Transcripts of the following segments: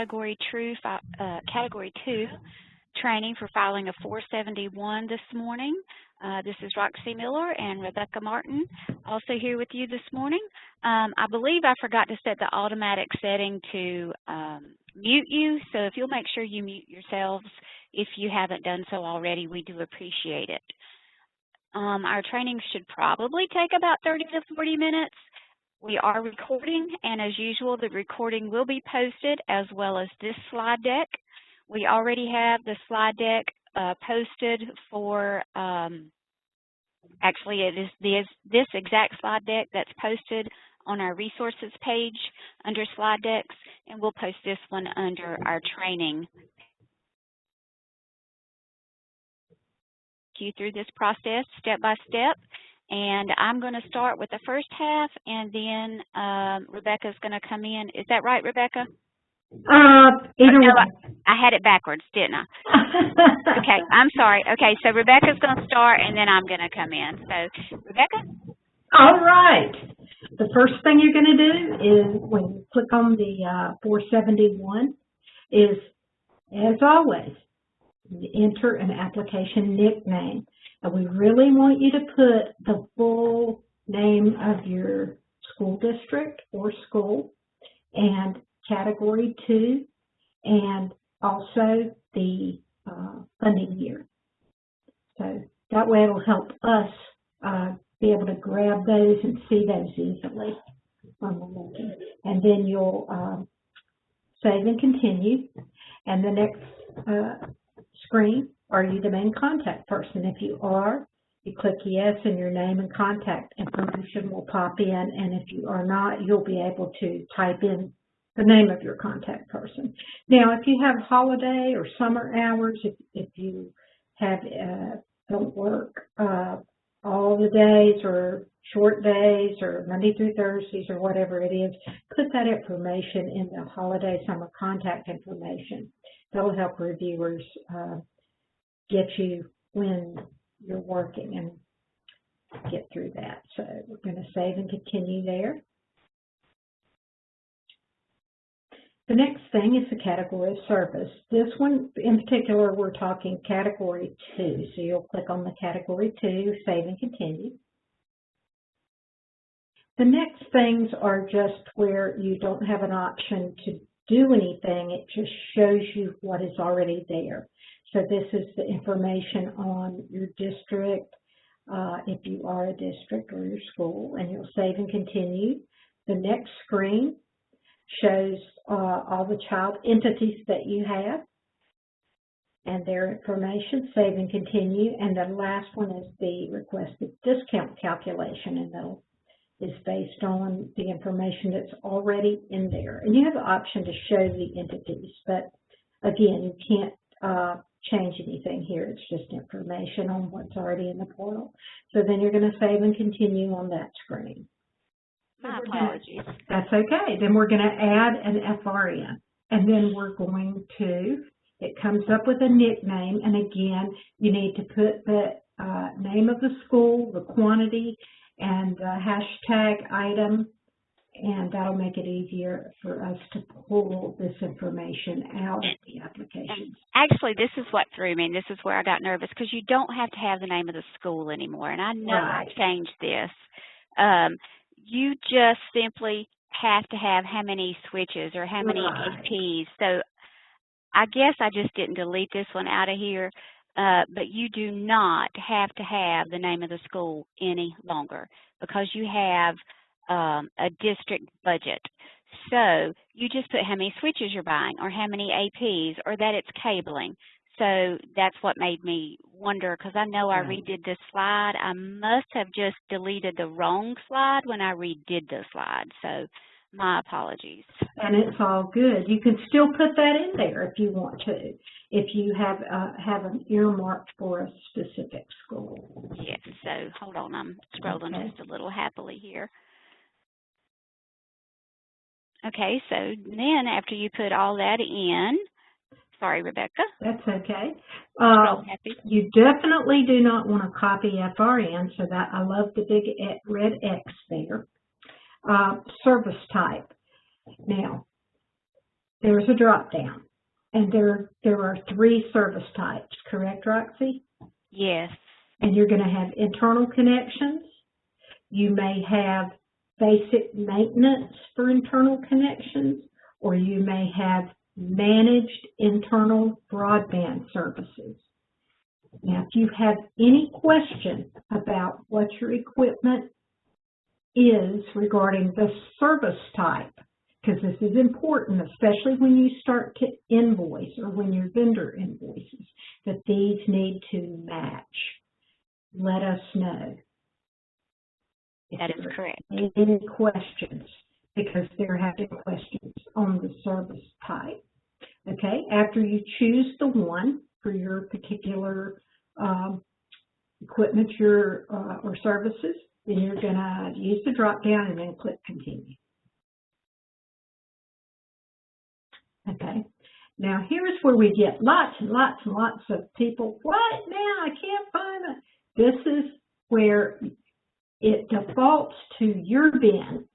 Category 2 training for filing a 471 this morning. This is Roxy Miller and Rebecca Martin also here with you this morning. I believe I forgot to set the automatic setting to mute you, so if you'll make sure you mute yourselves if you haven't done so already, we do appreciate it. Our training should probably take about 30 to 40 minutes. We are recording, and as usual, the recording will be posted as well as this slide deck. We already have the slide deck posted for, actually it is this exact slide deck that's posted on our resources page under slide decks, and we'll post this one under our training. You through this process step by step, and I'm going to start with the first half, and then Rebecca's going to come in. Is that right, Rebecca? Either no, way. I had it backwards, didn't I? Okay, I'm sorry. Okay, so Rebecca's going to start, and then I'm going to come in. So, Rebecca? All right. The first thing you're going to do is when you click on the 471 is, as always, enter an application nickname. And we really want you to put the full name of your school district or school and Category 2 and also the funding year. So that way it'll help us be able to grab those and see those easily on the looking. And then you'll save and continue. And the next screen, are you the main contact person? If you are, you click yes and your name and contact information will pop in, and if you are not, you'll be able to type in the name of your contact person. Now, if you have holiday or summer hours, if you have don't work all the days or short days or Monday through Thursdays or whatever it is, put that information in the holiday summer contact information. That'll help reviewers get you when you're working and get through that. So we're going to save and continue there. The next thing is the category of service. This one in particular, we're talking Category 2. So you'll click on the Category 2, save and continue. The next things are just where you don't have an option to do anything. It just shows you what is already there. So this is the information on your district, if you are a district or your school, and you'll save and continue. The next screen shows all the child entities that you have and their information, save and continue. And the last one is the requested discount calculation, and that is based on the information that's already in there. And you have the option to show the entities, but again, you can't change anything here. It's just information on what's already in the portal. So then you're going to save and continue on that screen. My apologies. That's okay. Then we're going to add an FRN. And then we're going to, it comes up with a nickname. And again, you need to put the name of the school, the quantity, and the hashtag item. And that'll make it easier for us to pull this information out of the applications. Actually, this is what threw me, and this is where I got nervous, because you don't have to have the name of the school anymore. And I know I changed this. You just simply have to have how many switches or how many APs. So I guess I just didn't delete this one out of here, but you do not have to have the name of the school any longer because you have a district budget. So you just put how many switches you're buying or how many APs or that it's cabling. So that's what made me wonder, because I know I redid this slide. I must have just deleted the wrong slide when I redid the slide. So my apologies. And it's all good. You can still put that in there if you want to, if you have an earmark for a specific school. Yes, so hold on. I'm scrolling just a little happily here. Okay, so then after you put all that in, sorry, Rebecca. That's okay. You definitely do not want to copy FRN, so that I love the big red X there. Service type. Now, there's a drop down, and there are 3 service types, correct, Roxy? Yes. And you're going to have internal connections. You may have basic maintenance for internal connections, or you may have managed internal broadband services. Now, if you have any question about what your equipment is regarding the service type, because this is important, especially when you start to invoice or when your vendor invoices, that these need to match. Let us know. That is correct. Any questions, because there have been questions on the service type. Okay, after you choose the one for your particular equipment or services, then you're going to use the drop down and then click continue. Okay, now here's where we get lots and lots and lots of people, what now, I can't find it. This is where it defaults to your bin,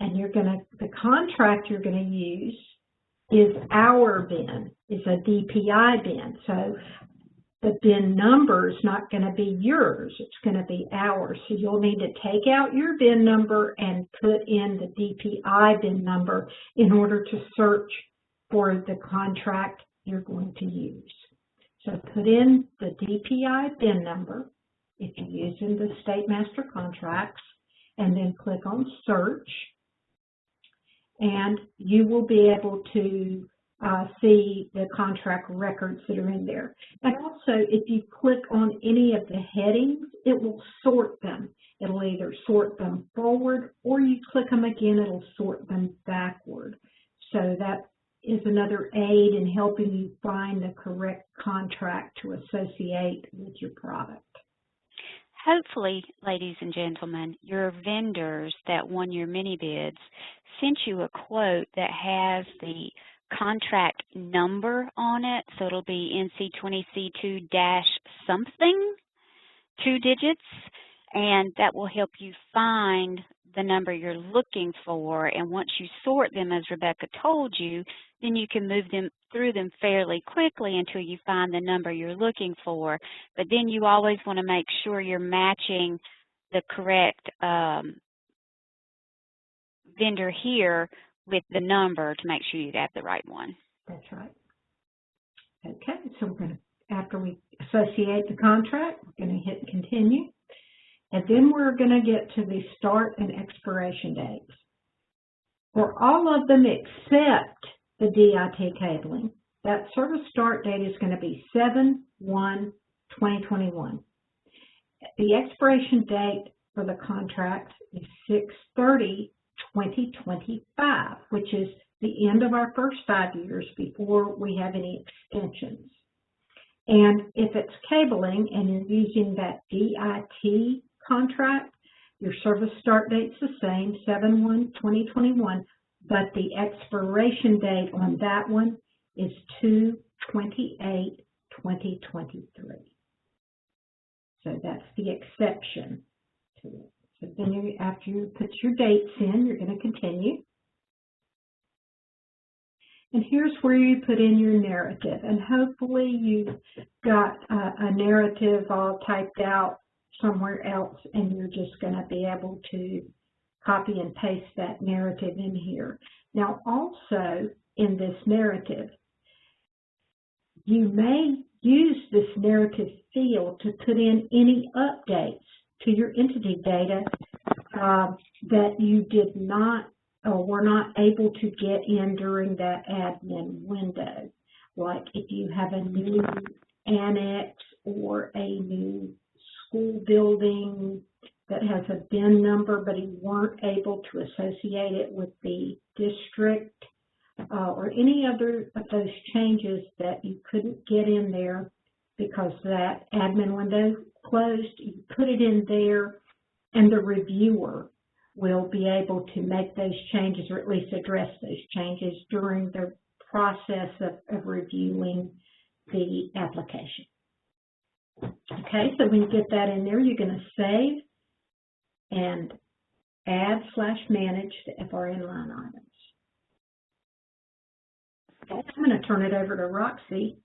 and the contract you're going to use is our bin, is a DPI bin. So the bin number is not going to be yours, it's going to be ours. So you'll need to take out your bin number and put in the DPI bin number in order to search for the contract you're going to use. So put in the DPI bin number if you're using the State Master Contracts, and then click on search, and you will be able to see the contract records that are in there. And also, if you click on any of the headings, it will sort them. It'll either sort them forward, or you click them again, it'll sort them backward. So that is another aid in helping you find the correct contract to associate with your product. Hopefully, ladies and gentlemen, your vendors that won your mini bids sent you a quote that has the contract number on it, so it'll be NC20C2-something, 2 digits, and that will help you find the number you're looking for. And once you sort them, as Rebecca told you, then you can move them through them fairly quickly until you find the number you're looking for. But then you always want to make sure you're matching the correct vendor here with the number to make sure you got the right one. That's right. Okay, so we're going to, after we associate the contract, we're going to hit continue. And then we're going to get to the start and expiration dates. For all of them except the DIT cabling, that service start date is going to be 7/1/2021. The expiration date for the contract is 6/30/2025, which is the end of our first 5 years before we have any extensions. And if it's cabling and you're using that DIT contract, your service start date's the same, 7/1/2021, but the expiration date on that one is 2/28/2023. So that's the exception to it. So then after you put your dates in, you're going to continue. And here's where you put in your narrative. And hopefully you've got a narrative all typed out somewhere else, and you're just going to be able to copy and paste that narrative in here. Now also in this narrative, you may use this narrative field to put in any updates to your entity data that you did not or were not able to get in during that admin window. Like if you have a new annex or a new school building that has a bin number, but you weren't able to associate it with the district, or any other of those changes that you couldn't get in there because that admin window closed, you put it in there, and the reviewer will be able to make those changes, or at least address those changes during the process of reviewing the application. Okay, so when you get that in there, you're going to save and add/manage the FRN line items. Okay, I'm going to turn it over to Roxy.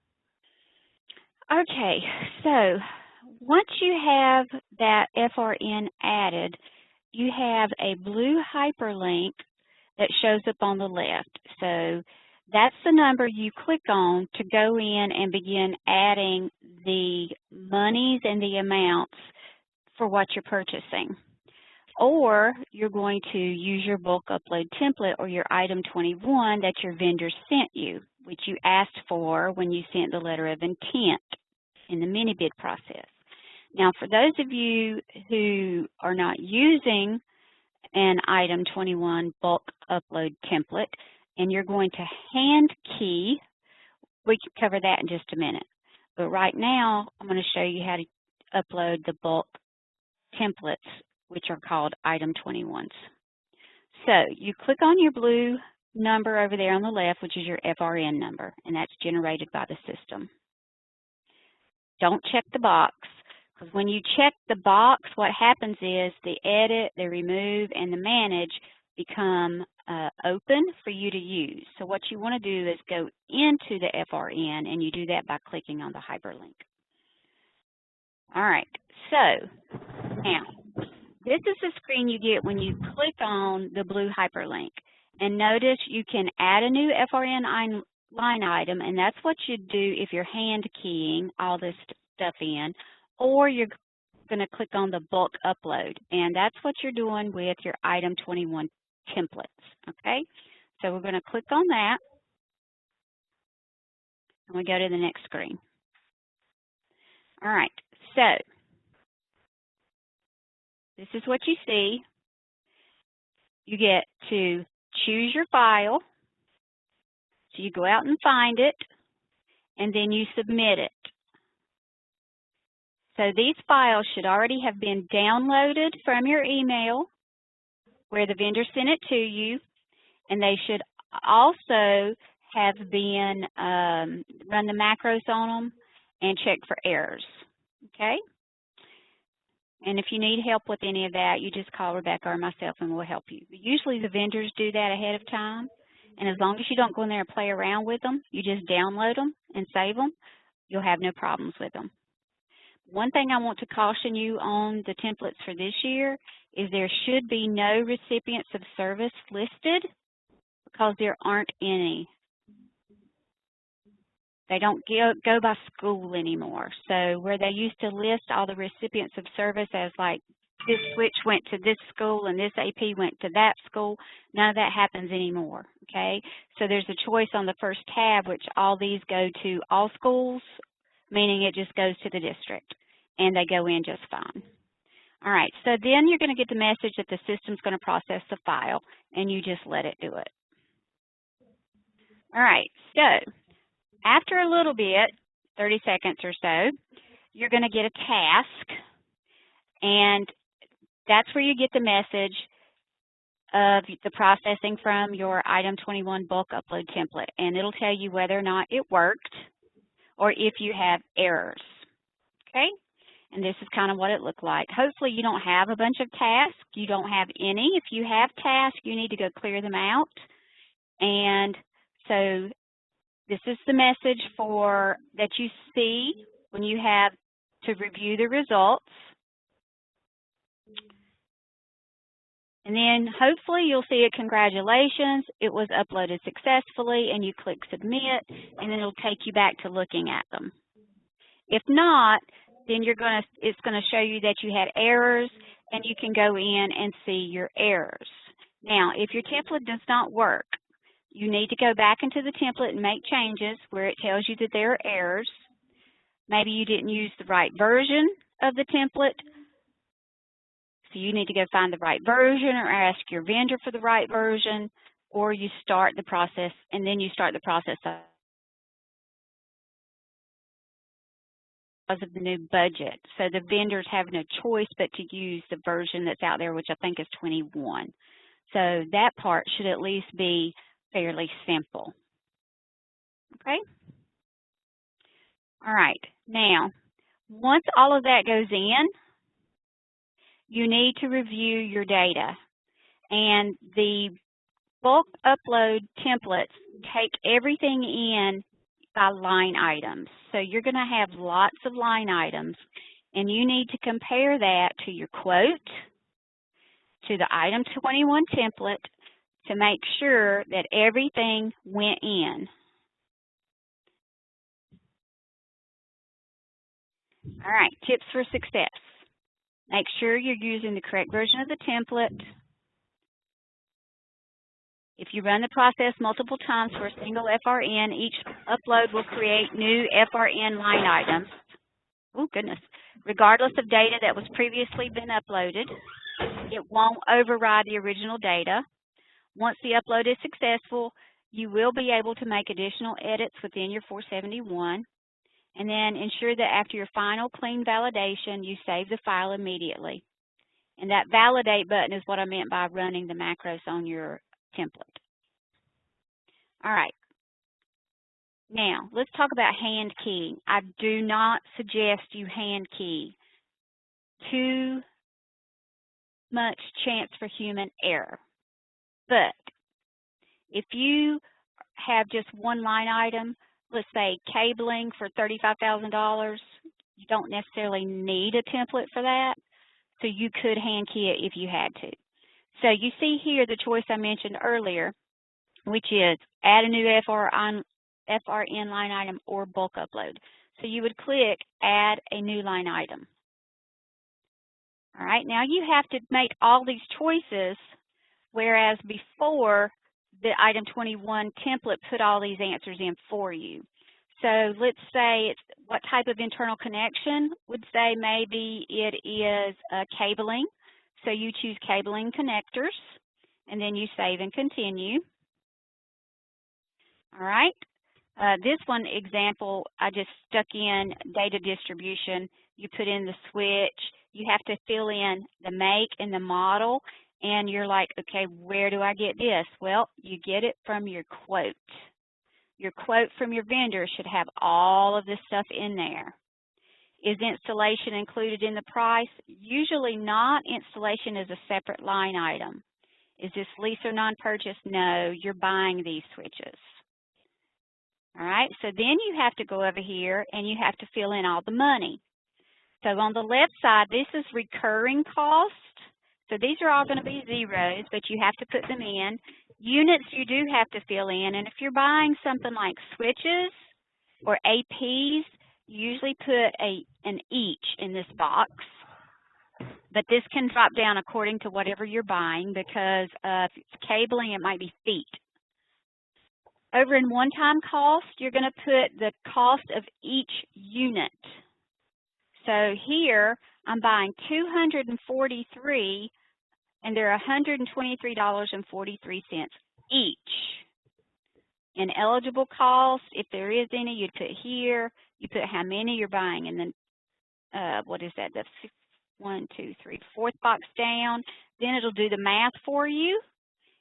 Okay, so once you have that FRN added, you have a blue hyperlink that shows up on the left. So that's the number you click on to go in and begin adding the monies and the amounts for what you're purchasing. Or you're going to use your bulk upload template or your item 21 that your vendor sent you, which you asked for when you sent the letter of intent in the mini bid process. Now, for those of you who are not using an item 21 bulk upload template and you're going to hand key, we can cover that in just a minute. But right now, I'm going to show you how to upload the bulk templates, which are called item 21s. So you click on your blue number over there on the left, which is your FRN number, and that's generated by the system. Don't check the box, because when you check the box, what happens is the edit, the remove, and the manage become open for you to use. So what you want to do is go into the FRN, and you do that by clicking on the hyperlink. All right, so now, this is the screen you get when you click on the blue hyperlink. And notice you can add a new FRN line item, and that's what you do if you're hand keying all this stuff in, or you're going to click on the bulk upload, and that's what you're doing with your item 21 templates, okay? So we're going to click on that, and we go to the next screen. All right, so this is what you see. You get to choose your file. So you go out and find it, and then you submit it. So these files should already have been downloaded from your email where the vendor sent it to you, and they should also have been run the macros on them and check for errors, okay? And if you need help with any of that, you just call Rebecca or myself and we'll help you. But usually the vendors do that ahead of time. And as long as you don't go in there and play around with them, you just download them and save them, you'll have no problems with them. One thing I want to caution you on the templates for this year is there should be no recipients of service listed because there aren't any. They don't go by school anymore. So where they used to list all the recipients of service as like this switch went to this school and this AP went to that school, none of that happens anymore, okay? So there's a choice on the first tab, which all these go to all schools, meaning it just goes to the district, and they go in just fine. All right, so then you're going to get the message that the system's going to process the file, and you just let it do it. All right, so after a little bit, 30 seconds or so, you're going to get a task, and that's where you get the message of the processing from your item 21 bulk upload template, and it'll tell you whether or not it worked or if you have errors, okay? And this is kind of what it looked like. Hopefully you don't have a bunch of tasks. You don't have any. If you have tasks, you need to go clear them out. And so this is the message for that you see when you have to review the results. And then hopefully you'll see a congratulations, it was uploaded successfully, and you click submit, and then it'll take you back to looking at them. If not, then it's going to show you that you had errors, and you can go in and see your errors. Now, if your template does not work, you need to go back into the template and make changes where it tells you that there are errors. Maybe you didn't use the right version of the template, so you need to go find the right version or ask your vendor for the right version, or you start the process, and then you start the process because of the new budget. So the vendors have no choice but to use the version that's out there, which I think is 21. So that part should at least be fairly simple. Okay? All right. Now, once all of that goes in, you need to review your data. And the bulk upload templates take everything in by line items. So you're going to have lots of line items, and you need to compare that to your quote, to the item 21 template, to make sure that everything went in. All right, tips for success. Make sure you're using the correct version of the template. If you run the process multiple times for a single FRN, each upload will create new FRN line items. Oh, goodness. Regardless of data that was previously been uploaded, it won't override the original data. Once the upload is successful, you will be able to make additional edits within your 471. And then ensure that after your final clean validation, you save the file immediately. And that validate button is what I meant by running the macros on your template. All right. Now, let's talk about hand keying. I do not suggest you hand key. Too much chance for human error. But if you have just one line item, let's say cabling for $35,000, you don't necessarily need a template for that, so you could hand key it if you had to. So you see here the choice I mentioned earlier, which is add a new FRN line item or bulk upload. So you would click add a new line item. All right, now you have to make all these choices, whereas before the item 21 template put all these answers in for you. So let's say it's what type of internal connection, would say maybe it is cabling. So you choose cabling connectors, and then you save and continue. All right. This one example, I just stuck in data distribution. You put in the switch. You have to fill in the make and the model, and you're like, okay, where do I get this? Well, you get it from your quote. Your quote from your vendor should have all of this stuff in there. Is installation included in the price? Usually not. Installation is a separate line item. Is this lease or non-purchase? No, you're buying these switches. All right, so then you have to go over here and you have to fill in all the money. So on the left side, this is recurring cost. So these are all going to be zeros, but you have to put them in. Units you do have to fill in, and if you're buying something like switches or APs, you usually put an each in this box. But this can drop down according to whatever you're buying, because if it's cabling, it might be feet. Over in one-time cost, you're going to put the cost of each unit. So here, I'm buying 243, and they're $123.43 each. And eligible cost, if there is any, you'd put here. You put how many you're buying, and then what is that? The 1, 2, 3, fourth box down. Then it'll do the math for you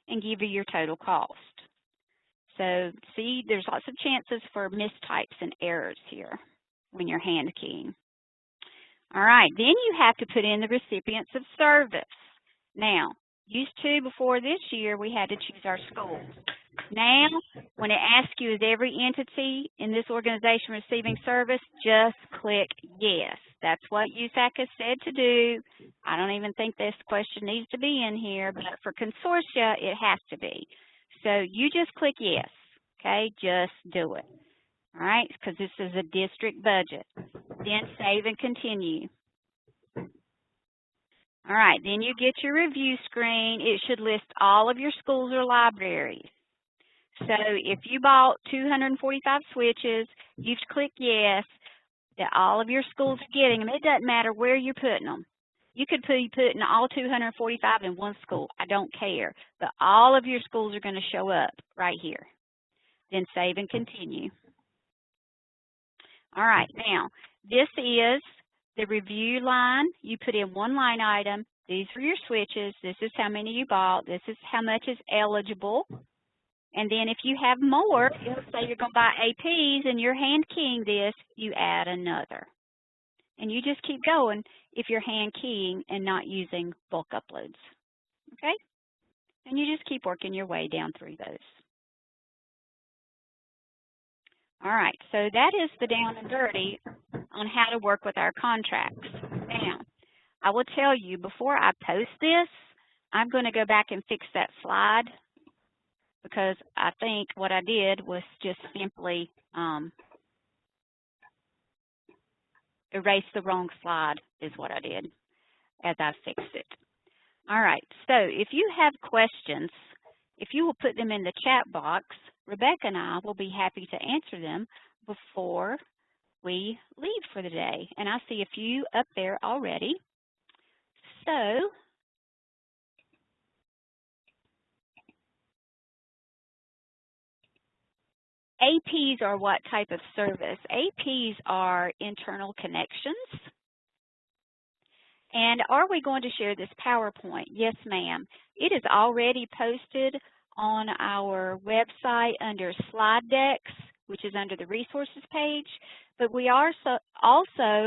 and give you your total cost. So see, there's lots of chances for mistypes and errors here when you're hand keying. All right, then you have to put in the recipients of service. Now, used to before this year, we had to choose our schools. Now, when it asks you, is every entity in this organization receiving service, just click yes. That's what USAC has said to do. I don't even think this question needs to be in here, but for consortia, it has to be. So you just click yes, okay? Just do it, all right? Because this is a district budget. Then save and continue. All right, then you get your review screen. It should list all of your schools or libraries. So if you bought 245 switches, you've clicked yes, that all of your schools are getting them. It doesn't matter where you're putting them. You could be putting all 245 in one school. I don't care. But all of your schools are going to show up right here. Then save and continue. All right, now, this is the review line. You put in one line item. These are your switches. This is how many you bought. This is how much is eligible. And then if you have more, it'll say you're going to buy APs and you're hand keying this, you add another. And you just keep going if you're hand keying and not using bulk uploads. Okay? And you just keep working your way down through those. All right, so that is the down and dirty on how to work with our contracts. Now, I will tell you, before I post this, I'm going to go back and fix that slide, because I think what I did was just simply erase the wrong slide is what I did as I fixed it. All right, so if you have questions, if you will put them in the chat box, Rebecca and I will be happy to answer them before we leave for the day. And I see a few up there already. So, APs are what type of service? APs are internal connections. And are we going to share this PowerPoint? Yes, ma'am. It is already posted on our website under slide decks, which is under the resources page. But we also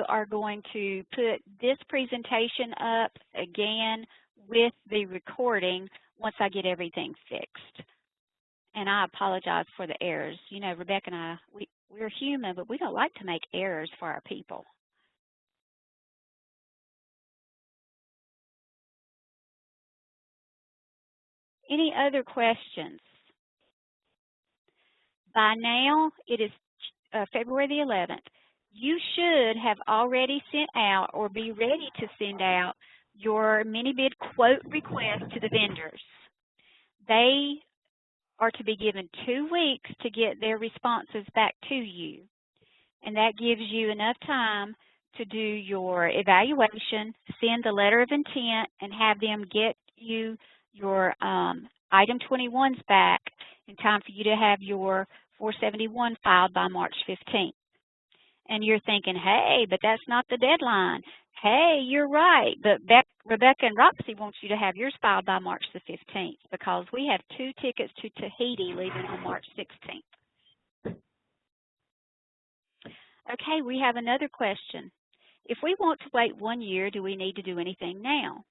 are going to put this presentation up again with the recording once I get everything fixed. And I apologize for the errors. You know, Rebecca and I, we're human, but we don't like to make errors for our people. Any other questions? By now, it is February the 11th. You should have already sent out or be ready to send out your mini bid quote request to the vendors. They are to be given 2 weeks to get their responses back to you. And that gives you enough time to do your evaluation, send the letter of intent, and have them get you your item 21s back in time for you to have your 471 filed by March 15th. And you're thinking, hey, but that's not the deadline. Hey, you're right, but Rebecca and Roxy want you to have yours filed by March the 15th because we have 2 tickets to Tahiti leaving on March 16th. Okay, we have another question. If we want to wait 1 year, do we need to do anything now?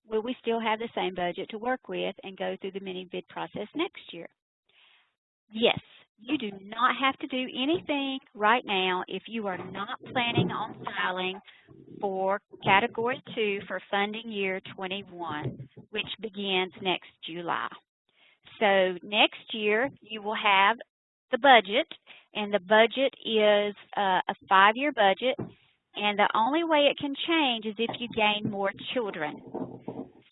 Will we still have the same budget to work with and go through the mini bid process next year? Yes, you do not have to do anything right now if you are not planning on filing for Category 2 for funding year 21, which begins next July. So next year you will have the budget, and the budget is a 5-year budget, and the only way it can change is if you gain more children.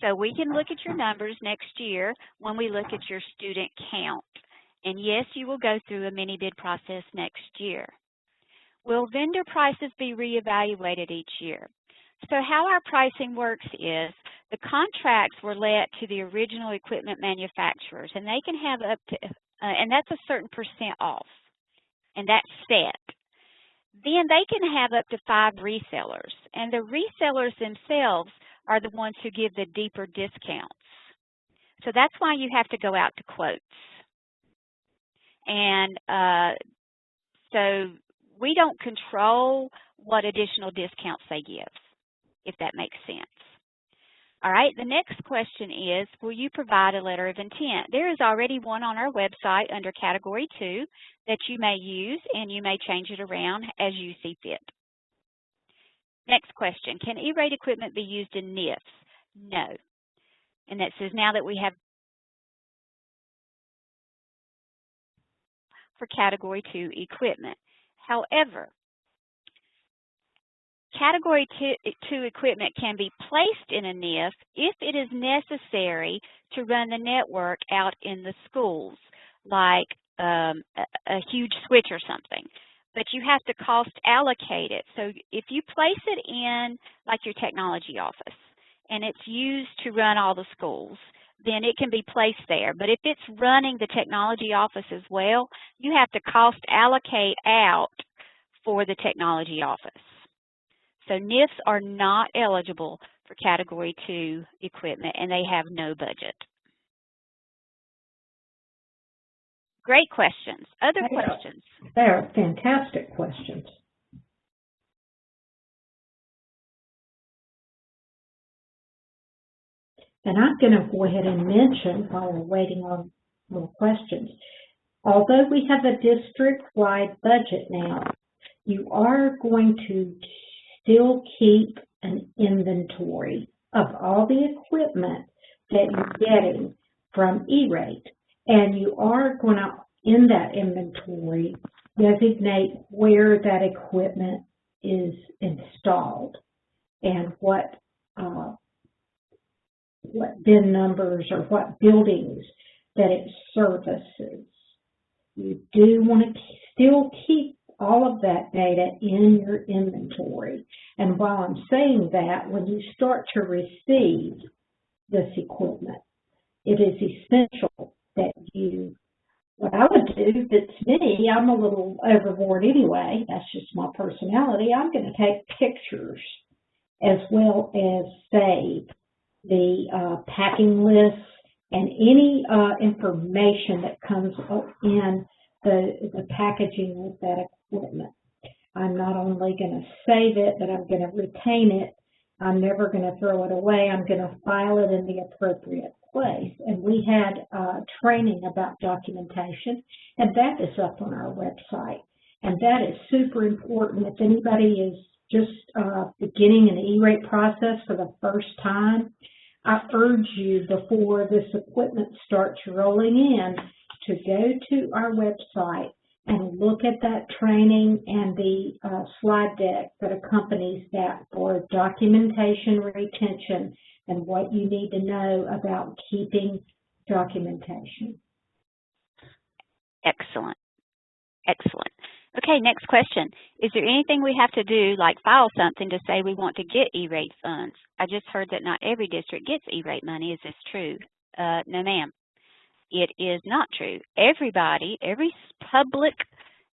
So we can look at your numbers next year when we look at your student count. And yes, you will go through a mini bid process next year. Will vendor prices be reevaluated each year? So how our pricing works is the contracts were let to the original equipment manufacturers, and they can have up to, and that's a certain % off, and that's set. Then they can have up to 5 resellers, and the resellers themselves are the ones who give the deeper discounts. So that's why you have to go out to quotes. And so we don't control what additional discounts they give, if that makes sense. All right, the next question is, will you provide a letter of intent? There is already one on our website under Category 2 that you may use, and you may change it around as you see fit. Next question, can E-Rate equipment be used in NIFs? No. And that says now that we have for Category 2 equipment. However, Category 2 equipment can be placed in a NIF if it is necessary to run the network out in the schools, like a huge switch or something. But you have to cost allocate it. So if you place it in like your technology office and it's used to run all the schools, then it can be placed there. But if it's running the technology office as well, you have to cost allocate out for the technology office. So NIFs are not eligible for Category 2 equipment, and they have no budget. Great questions. Other questions? They are fantastic questions. And I'm going to go ahead and mention, while we're waiting on more questions, although we have a district-wide budget now, you are going to still keep an inventory of all the equipment that you're getting from E-Rate. And you are going to, in that inventory, designate where that equipment is installed and what bin numbers or what buildings that it services. You do want to still keep all of that data in your inventory. And while I'm saying that, when you start to receive this equipment, it is essential that you, what I would do, that's me, I'm a little overboard anyway, that's just my personality, I'm going to take pictures as well as save the packing lists and any information that comes in the packaging with that equipment. I'm not only going to save it, but I'm going to retain it. I'm never going to throw it away. I'm going to file it in the appropriate place. And we had training about documentation, and that is up on our website. And that is super important. If anybody is just beginning an E-Rate process for the first time, I urge you, before this equipment starts rolling in, to go to our website and look at that training and the slide deck that accompanies that for documentation retention and what you need to know about keeping documentation. Excellent. Excellent. Okay, next question. Is there anything we have to do, like file something to say we want to get E-Rate funds? I just heard that not every district gets E-Rate money. Is this true? No, ma'am. It is not true. Everybody, every public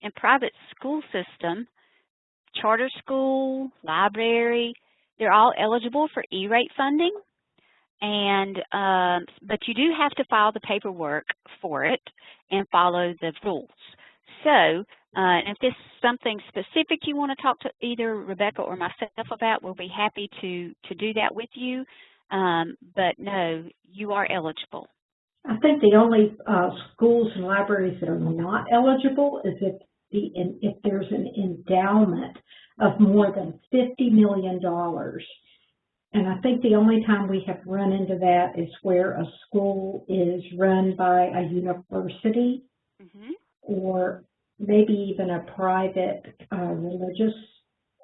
and private school system, charter school, library, they're all eligible for E-Rate funding. And but you do have to file the paperwork for it and follow the rules. So, if this is something specific you want to talk to either Rebecca or myself about, we'll be happy to do that with you. But no, you are eligible. I think the only schools and libraries that are not eligible is if there's an endowment of more than $50 million. And I think the only time we have run into that is where a school is run by a university or maybe even a private religious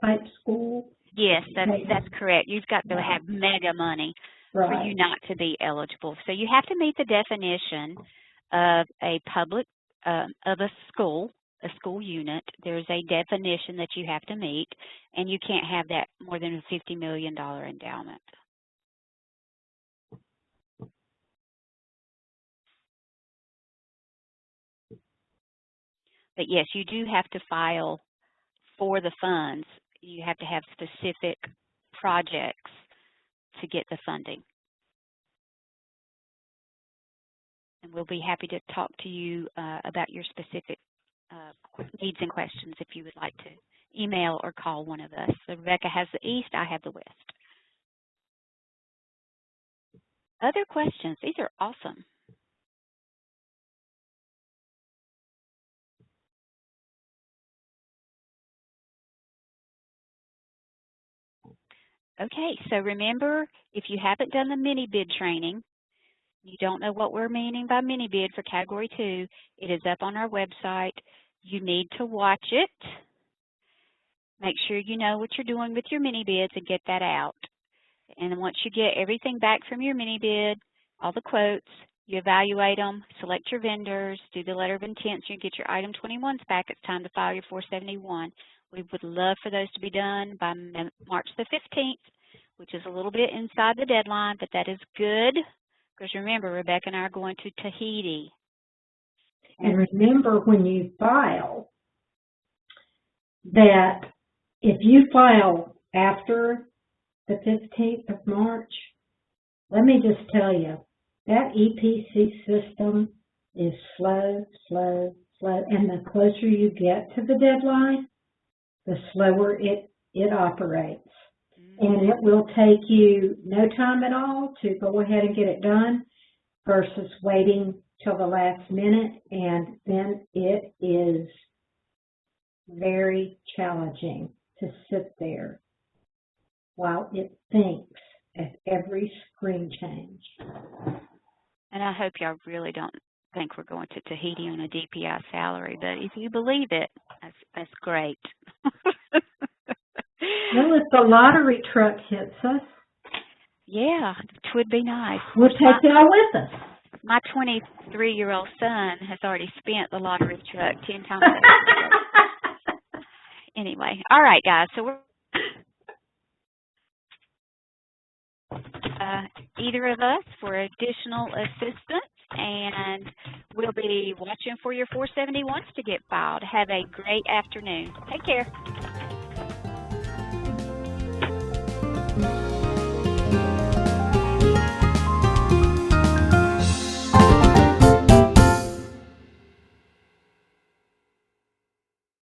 type school. Yes, that's correct. You've got to have mega money for you not to be eligible. So you have to meet the definition of a public, of a school unit. There's a definition that you have to meet, and you can't have that more than a $50 million endowment. But yes, you do have to file for the funds. You have to have specific projects to get the funding. And we'll be happy to talk to you about your specific needs and questions if you would like to email or call one of us. So Rebecca has the East, I have the West. Other questions? These are awesome. Okay, so remember, if you haven't done the mini bid training, you don't know what we're meaning by mini bid for Category 2, it is up on our website. You need to watch it. Make sure you know what you're doing with your mini bids and get that out. And then once you get everything back from your mini bid, all the quotes, you evaluate them, select your vendors, do the letter of intent, so you get your item 21s back. It's time to file your 471. We would love for those to be done by March the 15th, which is a little bit inside the deadline, but that is good because remember, Rebecca and I are going to Tahiti. And remember, when you file, that if you file after the 15th of March, let me just tell you, that EPC system is slow, and the closer you get to the deadline, the slower it operates. And it will take you no time at all to go ahead and get it done versus waiting till the last minute, and then it is very challenging to sit there while it thinks at every screen change. And I hope y'all really don't think we're going to Tahiti on a DPI salary, but if you believe it, that's great. Well, if the lottery truck hits us, yeah, it would be nice. We'll take y'all with us. My 23-year-old son has already spent the lottery truck 10 times. Anyway, all right, guys. So we're either of us for additional assistance, and we'll be watching for your 471s to get filed. Have a great afternoon. Take care.